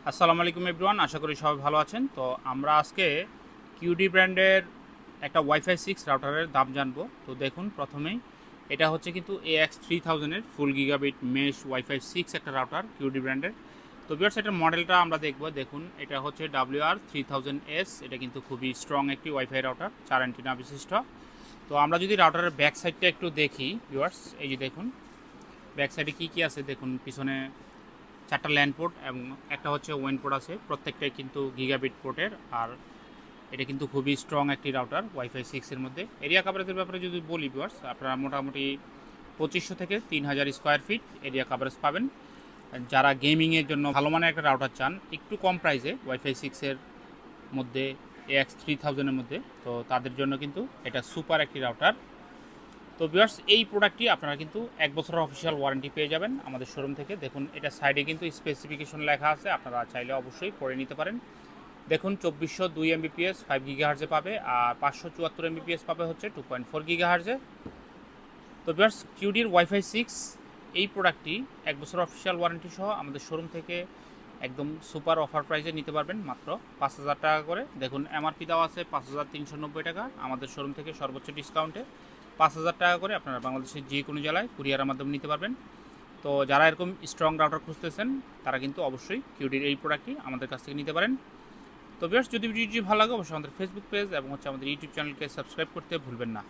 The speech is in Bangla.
আসসালামু আলাইকুম এভরিওয়ান, আশা করি সবাই ভালো আছেন। তো আমরা আজকে কিউডি ব্র্যান্ডের একটা ওয়াইফাই 6 রাউটারের দাম জানবো। তো দেখুন, প্রথমেই এটা হচ্ছে কিন্তু AX3000-এর ফুল গিগাবিট মেশ ওয়াইফাই 6 একটা রাউটার কিউডি ব্র্যান্ডের। তো ভিউয়ার্স, এটার মডেলটা আমরা দেখবো। দেখুন, এটা হচ্ছে WR3000S। এটা কিন্তু খুবই স্ট্রং একটি ওয়াইফাই রাউটার, 4 অ্যান্টেনা বিশিষ্ট। তো আমরা যদি রাউটারের ব্যাক সাইডটা একটু দেখি ভিউয়ার্স, এই যে দেখুন ব্যাক সাইডে কী কী আছে। দেখুন, পিছনে 4টা ল্যান্ড পোর্ট এবং একটা হচ্ছে ওয়েন পোর্ট আছে, প্রত্যেকটাই কিন্তু গিগাবিট পোর্টের। আর এটা কিন্তু খুবই স্ট্রং একটি রাউটার ওয়াইফাই 6-এর মধ্যে। এরিয়া কাভারেজের ব্যাপারে যদি বলি ভিউয়ার্স, আপনারা মোটামুটি 2500 থেকে 3000 স্কোয়ার ফিট এরিয়া কাভারেজ পাবেন। যারা গেমিংয়ের জন্য ভালো মানের একটা রাউটার চান একটু কম প্রাইসে ওয়াইফাই 6-এর মধ্যে, AX3000-এর মধ্যে, তো তাদের জন্য কিন্তু এটা সুপার একটি রাউটার। তো ভিউয়ার্স, এই প্রোডাক্টটি আপনারা কিন্তু 1 বছরের অফিসিয়াল ওয়ারেন্টি পেয়ে যাবেন আমাদের শোরুম থেকে। দেখুন, এটা সাইডে কিন্তু স্পেসিফিকেশন লেখা আছে, আপনারা চাইলে অবশ্যই পড়ে নিতে পারেন। দেখুন, 2402 MBPS 5 গিগাহার্জে পাবে, আর 574 MBPS পাবে হচ্ছে 2.4 গিগাহার্জে। তো ভিউয়ার্স, কিউডির ওয়াইফাই 6 এই প্রোডাক্টটি 1 বছর অফিসিয়াল ওয়ারেন্টি সহ আমাদের শোরুম থেকে একদম সুপার অফার প্রাইসে নিতে পারবেন, মাত্র 5000 টাকা করে। দেখুন, এমআরপি দেওয়া আছে 5390 টাকা, আমাদের শোরুম থেকে সর্বোচ্চ ডিসকাউন্টে 5000 টাকা করে আপনারা বাংলাদেশের যে কোনো জেলায় কুরিয়ারের মাধ্যমে নিতে পারবেন। তো যারা এরকম স্ট্রং রাউটার খুঁজতেছেন তারা কিন্তু অবশ্যই কিউডির এই প্রোডাক্টটি আমাদের কাছ থেকে নিতে পারেন। তো ভিউয়ার্স, যদি ভিডিওটি ভালো লাগে অবশ্যই আমাদের ফেসবুক পেজ এবং আমাদের ইউটিউব চ্যানেলকে সাবস্ক্রাইব করতে ভুলবেন না।